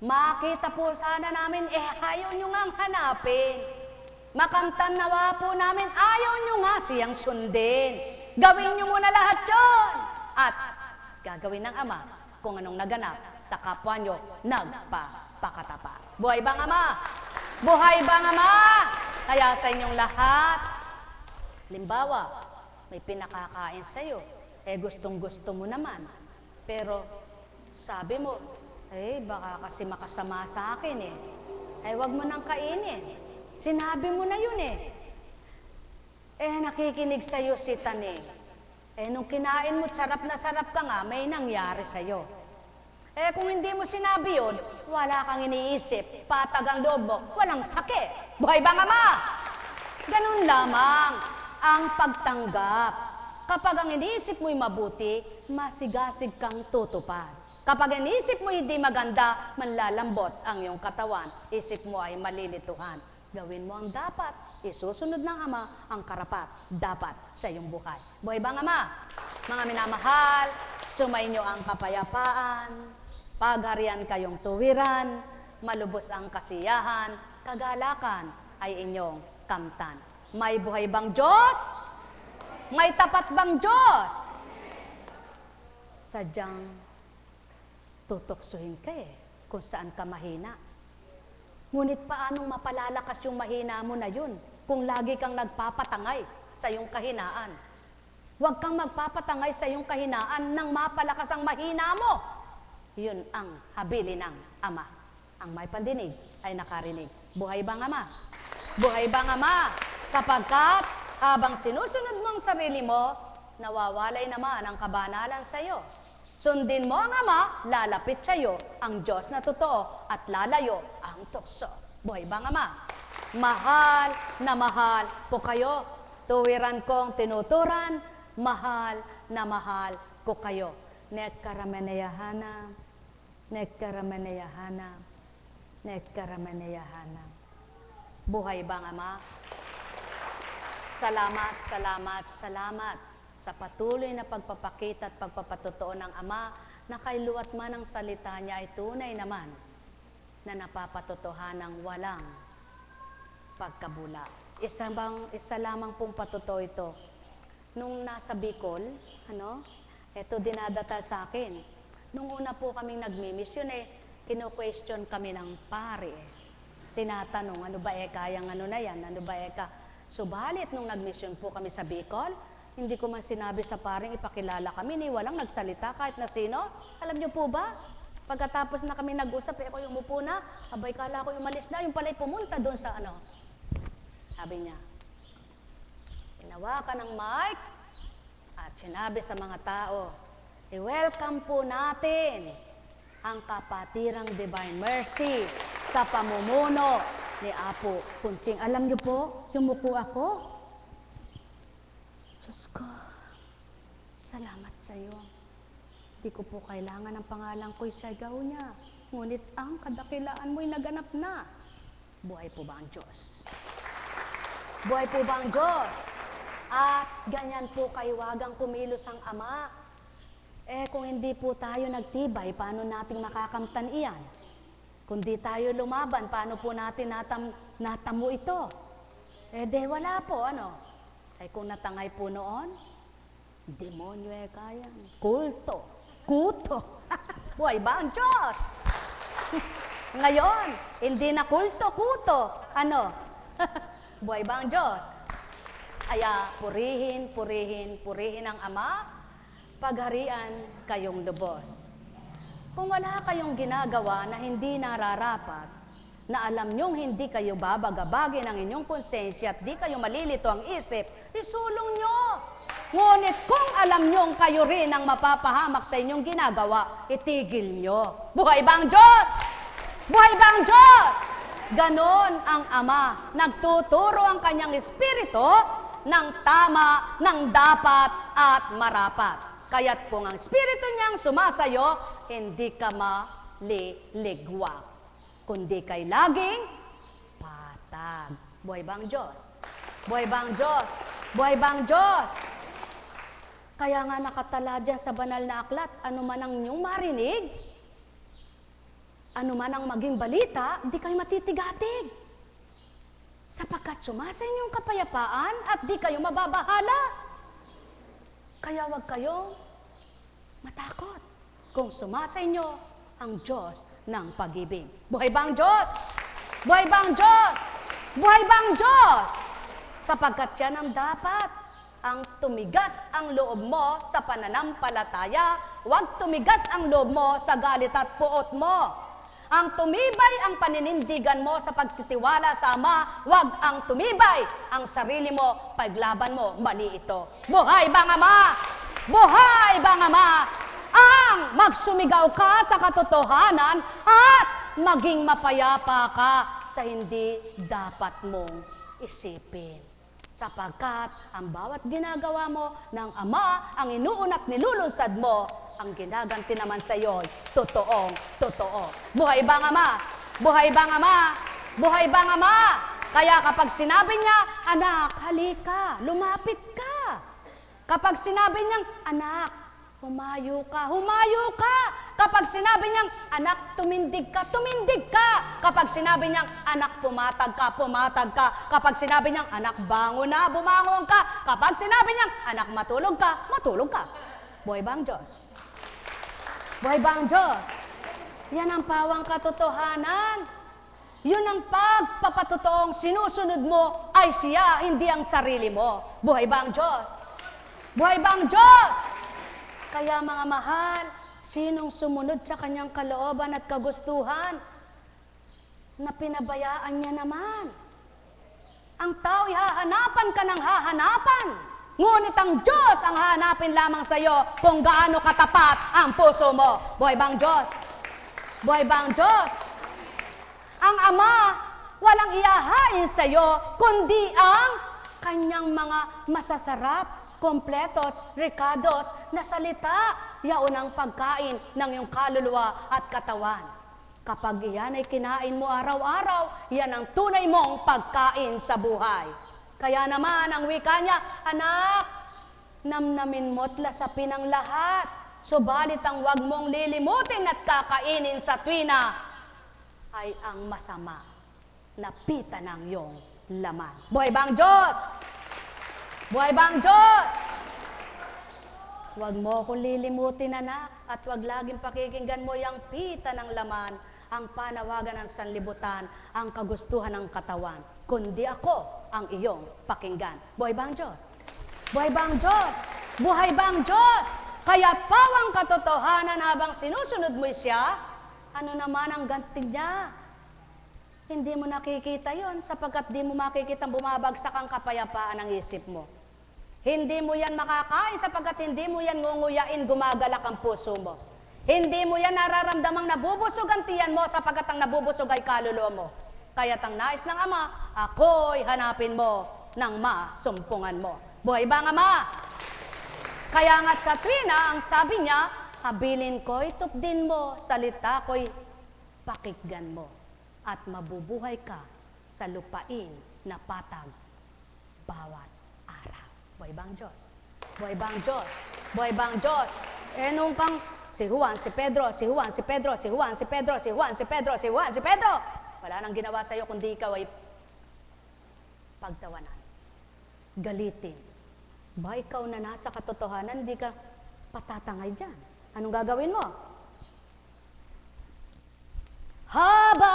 Makita po sana namin, ayaw nyo nga hanapin. Makamtan nawa po namin, ayaw nyo nga siyang sundin. Gawin nyo muna lahat yun. At gagawin ng Ama kung anong naganap sa kapwa nyo nagpapakatapat. Buhay bang Ama? Buhay bang Ama? Kaya sa inyong lahat, limbawa, may pinakakain sa'yo, gustong-gusto mo naman. Pero sabi mo, baka kasi makasama sa akin wag mo nang kainin. Sinabi mo na yun nakikinig sa'yo si Taning. Nung kinain mo, sarap na sarap ka nga, may nangyari sa'yo. Kung hindi mo sinabi yun, wala kang iniisip, patag ang loob mo, walang sakit. Buhay bang Ama? Ganun lamang ang pagtanggap. Kapag ang iniisip mo'y mabuti, masigasig kang tutupad. Kapag iniisip mo hindi maganda, manlalambot ang iyong katawan, isip mo ay malilituhan. Gawin mo ang dapat, isusunod ng Ama ang karapat, dapat sa iyong buhay. Buhay bang Ama? Mga minamahal, sumainyo ang kapayapaan, pagharian kayong tuwiran, malubos ang kasiyahan, kagalakan ay inyong kamtan. May buhay bang Diyos? May tapat bang Diyos? Sadyang tutoksuhin ka kung saan ka mahina. Ngunit paanong mapalalakas yung mahina mo na yun kung lagi kang nagpapatangay sa iyong kahinaan? Huwag kang magpapatangay sa iyong kahinaan nang mapalakas ang mahina mo. Yun ang habili ng Ama. Ang may pandinig ay nakarinig. Buhay bang Ama? Buhay bang Ama? Sapagkat habang sinusunod mo ang sarili mo, nawawalay naman ang kabanalan sa iyo. Sundin mo ang Ama, lalapit sa iyo ang Diyos na totoo at lalayo ang tukso. Buhay bang Ama? Mahal na mahal po kayo. Tuwiran kong tinuturan, mahal na mahal ko kayo. Nekaramanayahana, nekaramanayahana, nekaramanayahana. Buhay bang Ama? Salamat, salamat, salamat sa patuloy na pagpapakita at pagpapatotoo ng Ama na kay luwat man ang salita niya ay tunay naman na napapatotohan ng walang pagkabula. Isa lamang pong patotoo ito. Nung nasa Bicol, ito dinadatal sa akin. Nung una po kaming nagmi-mission kino-question kami ng pare. Tinatanong, ano ba kayang na yan? Ano ba Subalit nung nag-mission po kami sa Bicol, hindi ko man sinabi sa paring ipakilala kami, ni walang nagsalita kahit na sino. Alam niyo po ba? Pagkatapos na kami nag-usap, ako yung umupo na, abay kala ko umalis na, yung pala'y pumunta doon sa Sabi niya, hinawakan ng mic at sinabi sa mga tao, i-welcome po natin ang Kapatirang Divine Mercy sa pamumuno ni Apo Kunching. Alam niyo po, yumuko ako. Diyos ko, salamat sa iyo. Hindi ko po kailangan ng pangalan ko'y sigaw niya. Ngunit ang kadakilaan mo'y naganap na. Buhay po ba ang Diyos? Buhay po ba ang Diyos? At ganyan po kaiwagang kumilos ang Ama. Kung hindi po tayo nagtibay, paano nating makakamtan iyan? Kung di tayo lumaban, paano po natin natamo ito? Wala po, kung natangay po noon, demonyo kaya. Kulto. Kuto. Buhay ba ang Diyos? Ngayon, hindi na kulto-kuto. Ano? Buhay ba ang Diyos? Kaya purihin, purihin, purihin ang Ama, pagharian kayong lubos. Kung wala kayong ginagawa na hindi nararapat, na alam nyong hindi kayo babagabagin ang inyong konsensya at di kayo malilito ang isip, isulong nyo. Ngunit kung alam nyong kayo rin ang mapapahamak sa inyong ginagawa, itigil nyo. Buhay ba ang Diyos? Buhay ba ang Diyos? Ganon ang Ama. Nagtuturo ang kanyang espiritu ng tama, ng dapat at marapat. Kaya't kung ang espiritu niyang sumasayo, hindi ka maliligwak, kundi kay laging patag. Buhay ba ang Diyos? Buhay ba ang Diyos? Buhay ba ang Diyos? Kaya nga nakatala dyan sa banal na aklat, ano man ang inyong marinig, ano man ang maging balita, hindi kayo matitigatig. Sapagkat sumasa inyong kapayapaan at di kayo mababahala. Kaya wag kayong matakot kung sumasa inyo ang Diyos ng pag-ibig. Buhay ba ang Diyos? Buhay ba ang Diyos? Buhay ba ang Diyos? Sapagkat yan ang dapat. Ang tumigas ang loob mo sa pananampalataya, huwag tumigas ang loob mo sa galit at puot mo. Ang tumibay ang paninindigan mo sa pagtitiwala sa Ama, huwag ang tumibay ang sarili mo, paglaban mo, mali ito. Buhay ba ang Ama? Buhay ba ang Ama? Ang magsumigaw ka sa katotohanan at maging mapayapa ka sa hindi dapat mong isipin. Sapagkat ang bawat ginagawa mo ng Ama, ang inuun at nilulunsad mo, ang ginaganti naman sa iyo, totoong totoo. Buhay ba ang Ama? Buhay ba ang Ama? Buhay ba ang Ama? Kaya kapag sinabi niya, anak, halika, lumapit ka. Kapag sinabi niyang, anak, humayo ka, humayo ka. Kapag sinabi niyang, anak, tumindig ka, tumindig ka. Kapag sinabi niyang, anak, pumatag ka, pumatag ka. Kapag sinabi niyang, anak, bangon na, bumangon ka. Kapag sinabi niyang, anak, matulog ka, matulog ka. Buhay ba ang Diyos? Buhay ba ang Diyos? Yan ang pawang katotohanan. Yun ang pagpapatotoong sinusunod mo ay siya, hindi ang sarili mo. Buhay ba ang Diyos? Buhay ba ang Diyos? Kaya mga mahal, sinong sumunod sa kanyang kalooban at kagustuhan na pinabayaan niya naman? Ang tao'y hahanapan ka ng hahanapan. Ngunit ang Diyos ang hahanapin lamang sa iyo kung gaano katapat ang puso mo. Buhay ba ang Diyos? Buhay ba ang Diyos? Ang Ama, walang iyahain sa iyo, kundi ang kanyang mga masasarap, kompletos, rikados na salita, yaon ang pagkain ng iyong kaluluwa at katawan. Kapag iyan ay kinain mo araw-araw, yan ang tunay mong pagkain sa buhay. Kaya naman ang wika niya, anak, namnamin mo't lasapin ang lahat, subalit ang wag mong lilimutin at kakainin sa tuwina ay ang masama na pita ng iyong laman. Buhay ba ang Diyos? Buhay ba ang Diyos? Huwag mo akong lilimutin, anak, at huwag laging pakikinggan mo yung pita ng laman, ang panawagan ng sanlibutan, ang kagustuhan ng katawan, kundi ako ang iyong pakinggan. Buhay ba ang Diyos? Buhay ba ang Diyos? Buhay ba ang Diyos? Kaya pawang katotohanan habang sinusunod mo siya, ano naman ang ganti niya? Hindi mo nakikita yon sapagkat di mo makikita bumabagsak ang kapayapaan ng isip mo. Hindi mo yan makakain sapagkat hindi mo yan ngunguyain, gumagalak ang puso mo. Hindi mo yan nararamdamang nabubusog ang tiyan mo sapagkat ang nabubusog ay kaluluwa mo. Kaya't ang nais ng Ama, ako'y hanapin mo ng masumpungan mo. Buhay ba ang Ama? Kaya nga't sa tuwina, ang sabi niya, habilin ko'y tupdin mo, salita ko'y pakikgan mo, at mabubuhay ka sa lupain na patag bawat araw. Buhay ba ang Diyos? Buhay ba ang Diyos? Buhay ba ang Diyos? Nung kang si Juan, si Pedro, si Juan, si Pedro, si Juan, si Pedro, si Juan, si Pedro, si Juan, si Pedro, wala nang ginawa sa iyo kundi ikaw ay pagtawanan, galitin. Ba ikaw na nasa katotohanan, hindi ka patatangay dyan. Anong gagawin mo? Haba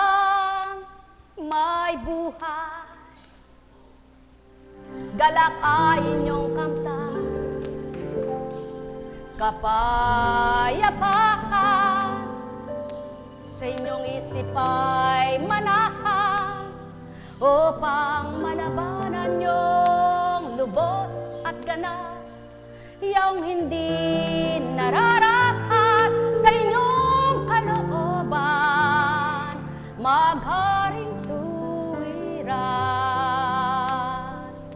galak ay inyong kamtan. Kapayapaan sa inyong isip ay manahan upang malabanan niyong lubos at ganap yung hindi nararapat sa inyong kalooban, magharing tuwiran.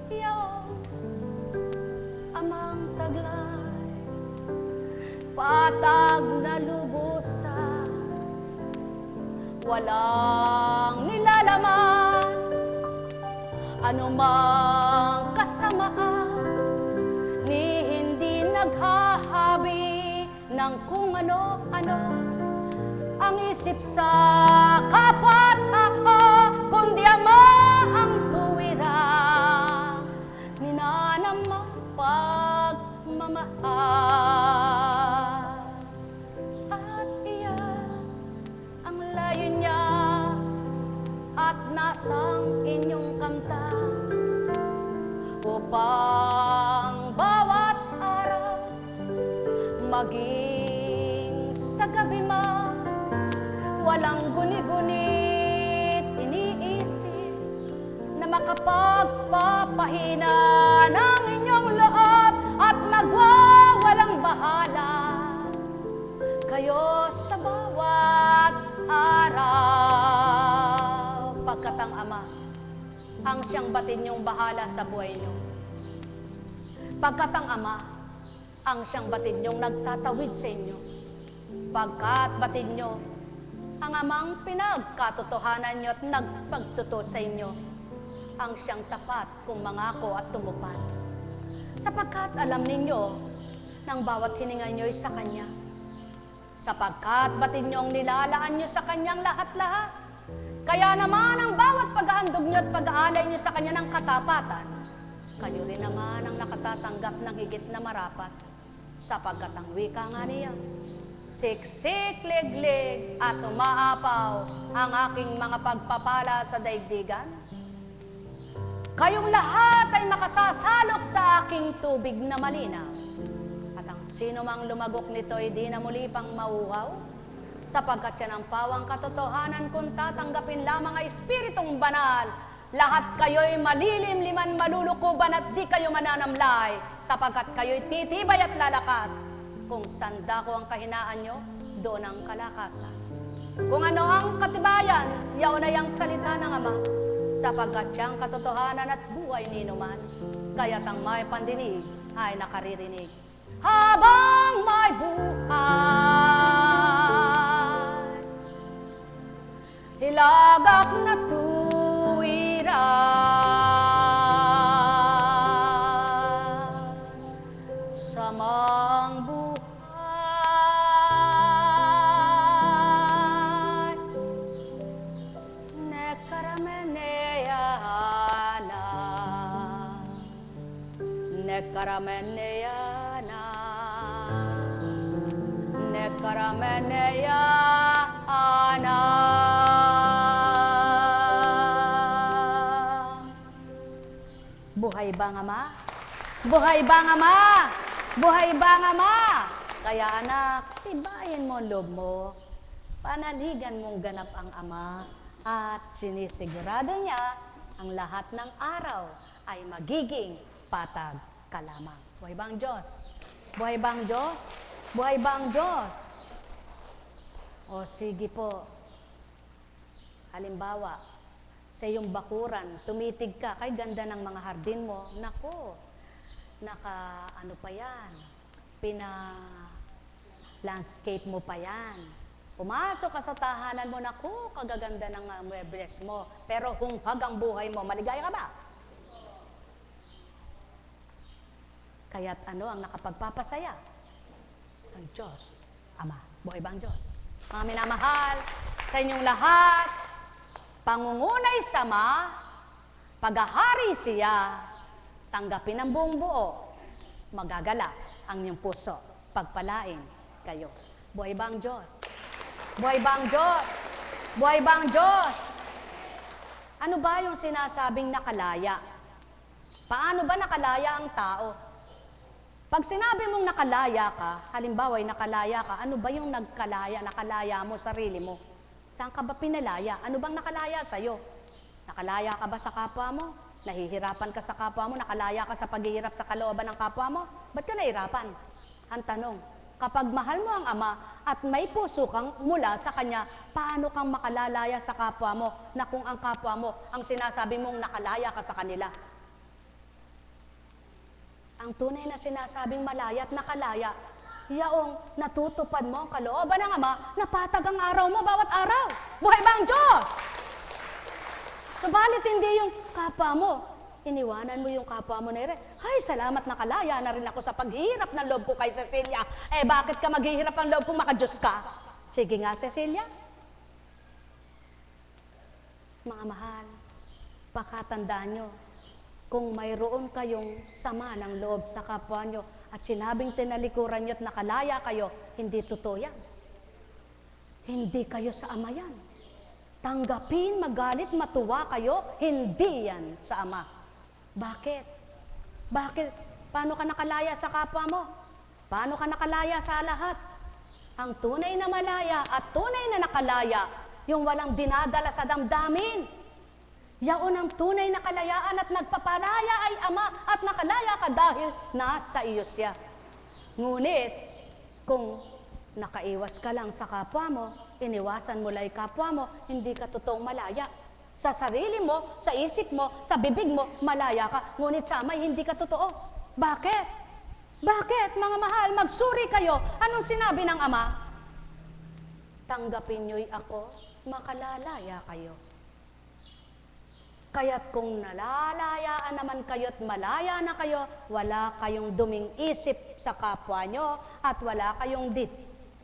Yung amang taglay, patag na lubusan, walang nilalaman, anumang kasamaan, ni hindi naghahabi ng kung ano-ano ang isip sa kapwa-tao, kundi Ama ang tuwira, ninanamang pagmamahal. At iyan ang layo niya at nasang inyong kamtan, upang bawat araw maging sa gabi man walang guni-gunit iniisip na makapagpapahina ng inyong loob at magwawalang bahala kayo sa bawat araw, pagkat ang Ama ang siyang batid niyong bahala sa buhay niyo. Pagkat ang Ama ang siyang batid niyong nagtatawid sa inyo. Pagkat batid niyo ang Amang pinagkatotohanan niyo at nagpagtuto sa inyo, ang siyang tapat kung mangako at tumupad. Sapagkat alam ninyo ng bawat hininga niyo ay sa Kanya. Sapagkat batid niyo ang nilalaan niyo sa Kanyang lahat-lahat. Kaya naman ang bawat paghahandog niyo at pag-aalay niyo sa Kanya ng katapatan, kayo rin naman ang nakatatanggap ng higit na marapat, sapagkat ang wika nga niya, siksik, liglig, at umaapaw ang aking mga pagpapala sa daigdigan. Kayong lahat ay makasasalok sa aking tubig na malinaw, at ang sino mang lumagok nito ay di na muli pang mauhaw, sapagkat yan ang pawang katotohanan kung tatanggapin lamang ay Espiritong Banal. Lahat kayo'y malilimliman, malulukuban at di kayo mananamlay, sapagkat kayo'y titibay at lalakas. Kung sanda ko ang kahinaan nyo, doon ang kalakasan. Kung ano ang katibayan, yaon ay ang salita ng Ama, sapagkat siyang katotohanan at buhay ninuman, kaya't ang may pandinig ay nakaririnig. Habang may buhay, hilagak na tuwiran, samang buhay, nekarameneyana, nekarameneyana, nekarameneyana. Buhay ba nga, Ma? Buhay ba nga, Ma? Buhay ba nga, Ma? Kaya anak, tibayin mo ang loob mo, panaligan mong ganap ang Ama, at sinisigurado niya ang lahat ng araw ay magiging patag ka lamang. Buhay ba ang Diyos? Buhay ba ang Diyos? Buhay ba ang Diyos? O sige po, halimbawa, sa iyong bakuran, tumitig ka, kay ganda ng mga hardin mo, nako, ano pa yan, landscape mo pa yan. Pumasok ka sa tahanan mo, nako, kagaganda ng muebles mo, pero hunghag ang buhay mo, maligaya ka ba? Kaya't ano ang nakapagpapasaya? Ang Diyos, Ama. Buhay ba ang Diyos? Mga minamahal, sa inyong lahat, pangungunay sama, paghahari siya, tanggapin ang buong buo, magagala ang inyong puso, pagpalain kayo. Buhay ba ang Diyos? Buhay ba ang Diyos? Buhay ba ang Diyos? Ano ba yung sinasabing nakalaya? Paano ba nakalaya ang tao? Pag sinabi mong nakalaya ka, halimbawa ay nakalaya ka, ano ba yung nakalaya mo, sarili mo? Saan ka ba pinalaya? Ano bang nakalaya sa'yo? Nakalaya ka ba sa kapwa mo? Nahihirapan ka sa kapwa mo? Nakalaya ka sa paghihirap sa kalooban ng kapwa mo? Ba't ka nahihirapan? Ang tanong, kapag mahal mo ang Ama at may puso kang mula sa Kanya, paano kang makalalaya sa kapwa mo na kung ang kapwa mo ang sinasabi mong nakalaya ka sa kanila? Ang tunay na sinasabing malaya at nakalaya, yaong natutupad mo ang kalooban ng Ama, napatag ang araw mo bawat araw. Buhay ba ang Diyos? Subalit hindi yung kapwa mo. Iniwanan mo yung kapwa mo na rin. Ay, salamat nakalaya na rin ako sa paghihirap ng loob ko kay Cecilia. Eh, bakit ka maghihirap ang loob kung makadiyos ka? Sige nga, Cecilia. Mga mahal, pakatandaan nyo, kung mayroon kayong sama ng loob sa kapwa nyo at sinabing tinalikuran nyo at nakalaya kayo, hindi totoo yan. Hindi kayo sa Ama yan. Tanggapin, magalit, matuwa kayo, hindi yan sa Ama. Bakit? Bakit? Paano ka nakalaya sa kapwa mo? Paano ka nakalaya sa lahat? Ang tunay na malaya at tunay na nakalaya, yung walang dinadala sa damdamin. Yaon ang tunay na kalayaan at nagpapalaya ay Ama at nakalaya ka dahil nasa iyo siya. Ngunit, kung nakaiwas ka lang sa kapwa mo, iniwasan mo lang kapwa mo, hindi ka totoong malaya. Sa sarili mo, sa isip mo, sa bibig mo, malaya ka. Ngunit sa Ama, hindi ka totoo. Bakit? Bakit, mga mahal, magsuri kayo. Anong sinabi ng Ama? Tanggapin niyo'y ako, makalalaya kayo. Kaya't kung nalalayaan naman kayo't malaya na kayo, wala kayong duming isip sa kapwa nyo at wala kayong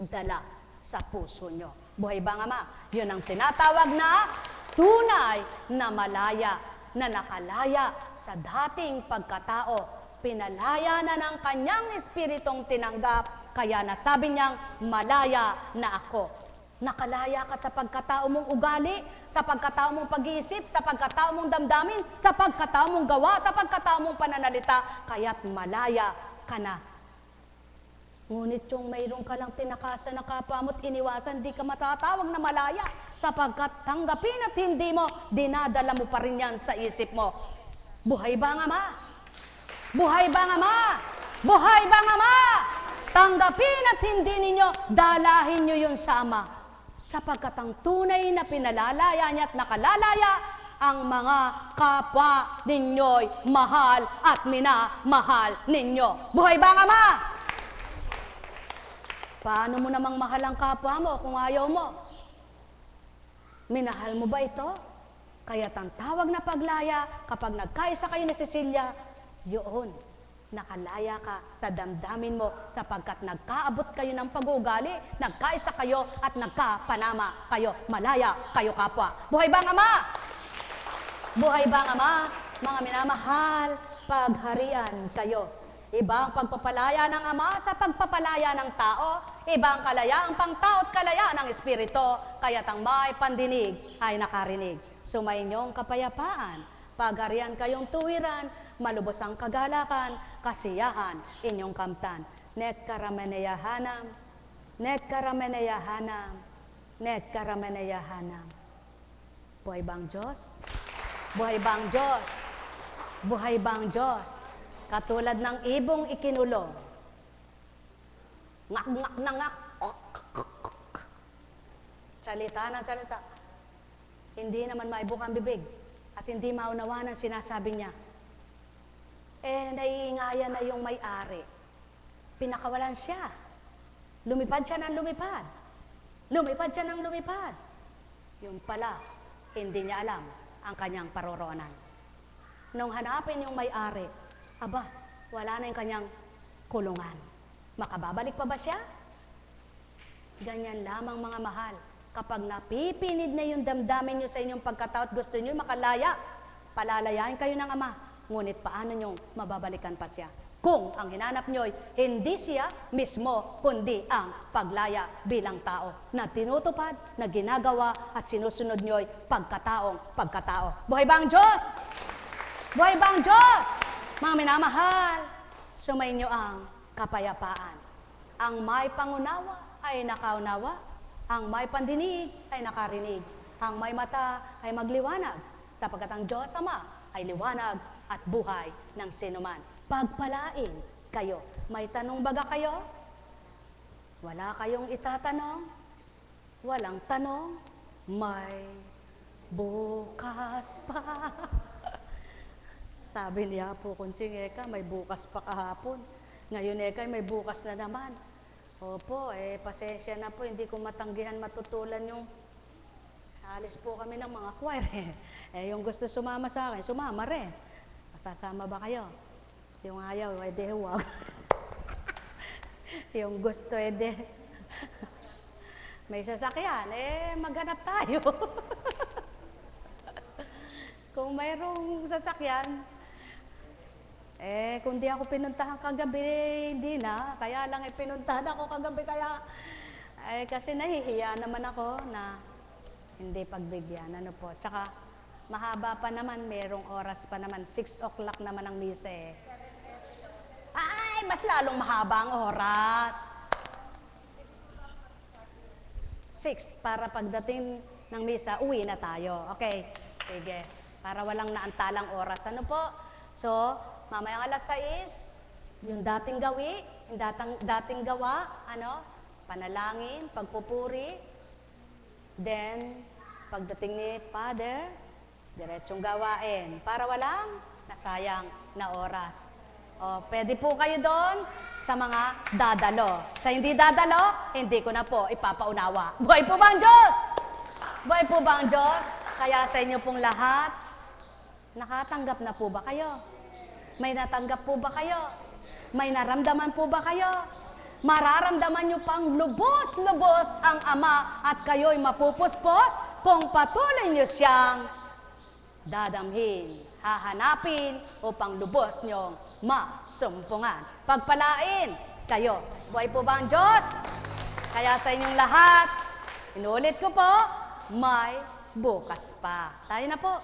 dala sa puso nyo. Buhay ba nga Ama? Yun ang tinatawag na tunay na malaya, na nakalaya sa dating pagkatao. Pinalaya na ng kanyang espiritong tinanggap, kaya nasabi niyang, malaya na ako. Nakalaya ka sa pagkatao mong ugali, sa pagkatao mong pag-iisip, sa pagkatao mong damdamin, sa pagkatao mong gawa, sa pagkatao mong pananalita, kaya't malaya ka na. Ngunit yung mayroon ka lang tinakasan na kapwa mo't iniwasan, di ka matatawag na malaya, sapagkat tanggapin at hindi mo, dinadala mo pa rin yan sa isip mo. Buhay ba nga Ama? Buhay ba nga Ama? Buhay ba nga Ama? Tanggapin at hindi ninyo, dalahin nyo yun sa Ama. Sapagkat ang tunay na pinalalaya niya at nakalalaya, ang mga kapwa ninyo'y mahal at minamahal ninyo. Buhay ba nga Ama? Paano mo namang mahal ang kapwa mo kung ayaw mo? Minahal mo ba ito? Kaya't ang tawag na paglaya, kapag nagkaisa kayo ni Cecilia, yun, nakalaya ka sa damdamin mo sapagkat nagkaabot kayo ng pag-uugali, nagkaisa kayo at nagkapanama kayo. Malaya kayo kapwa. Buhay ba ang Ama? Buhay ba ang Ama? Mga minamahal, pagharian kayo. Iba ang pagpapalaya ng Ama sa pagpapalaya ng tao. Iba ang kalayaang pangtao at kalayaan ng Espiritu. Kaya't ang may pandinig ay nakarinig. Sumainyong kapayapaan. Pagharian kayong tuwiran, malubos ang kagalakan, kasiyahan, inyong kamtan. Net karameneyahanam, net karameneyahanam, net karameneyahanam. Buhay bang Diyos? Buhay bang Diyos? Buhay bang Diyos? Katulad ng ibong ikinulong. Ngak-ngak na ngak. Salita na salita. Hindi naman maibuk ang bibig. At hindi maunawa ng sinasabi niya. Eh, naiingayan na yung may-ari. Pinakawalan siya. Lumipad siya ng lumipad. Lumipad siya ng lumipad. Yung pala, hindi niya alam ang kanyang paroroonan. Nung hanapin yung may-ari, aba, wala na yung kanyang kulungan. Makababalik pa ba siya? Ganyan lamang mga mahal. Kapag napipinid na yung damdamin nyo sa inyong pagkatao at gusto nyo makalaya, palalayain kayo ng Ama. Ngunit paano nyo mababalikan pa siya? Kung ang hinanap nyo'y hindi siya mismo, kundi ang paglaya bilang tao na tinutupad, na ginagawa at sinusunod nyo'y pagkatao. Buhay ba ang Diyos? Buhay ba ang Diyos? Mga minamahal, sumainyo ang kapayapaan. Ang may pangunawa ay nakaunawa. Ang may pandinig ay nakarinig. Ang may mata ay magliwanag. Sapagkat ang Diyos Ama ay liwanag at buhay ng sinuman. Pagpalain kayo. May tanong baga kayo? Wala kayong itatanong? Walang tanong? May bukas pa. Sabi niya po, Kunching Eka, may bukas pa kahapon. Ngayon Eka, may bukas na naman. Opo, pasensya na po, hindi ko matanggihan matutulan yung alis po kami ng mga choir yung gusto sumama sa akin, sumama rin. Masasama ba kayo? Yung ayaw, huwag. Yung gusto, may sasakyan, maghanap tayo. Kung mayroong sasakyan, kung di ako pinuntahan kagabi, hindi na. Kaya lang pinuntahan ako kagabi, kaya, kasi nahihiya naman ako na hindi pagbigyan. Ano po? Tsaka, mahaba pa naman, mayroong oras pa naman. 6 o'clock naman ang misa Ay, mas lalong mahaba ang oras. 6, para pagdating ng misa, uwi na tayo. Okay, sige. Para walang naantalang oras. Ano po? So, mamayang alas 6, yung dating gawi, yung dating gawa, panalangin, pagpupuri, then, pagdating ni Father, diretsong gawain, para walang nasayang na oras. O, pwede po kayo doon sa mga dadalo. Sa hindi dadalo, hindi ko na po ipapaunawa. Buhay po ba ang Diyos? Buhay po ba ang Diyos? Kaya sa inyo pong lahat, nakatanggap na po ba kayo? May natanggap po ba kayo? May naramdaman po ba kayo? Mararamdaman nyo pang lubos-lubos ang Ama at kayo'y mapupuspos kung patuloy nyo siyang dadamhin, hahanapin upang lubos nyong masumpungan. Pagpalain kayo. Buhay po ba ang Diyos? Kaya sa inyong lahat, inuulit ko po, may bukas pa. Tayo na po.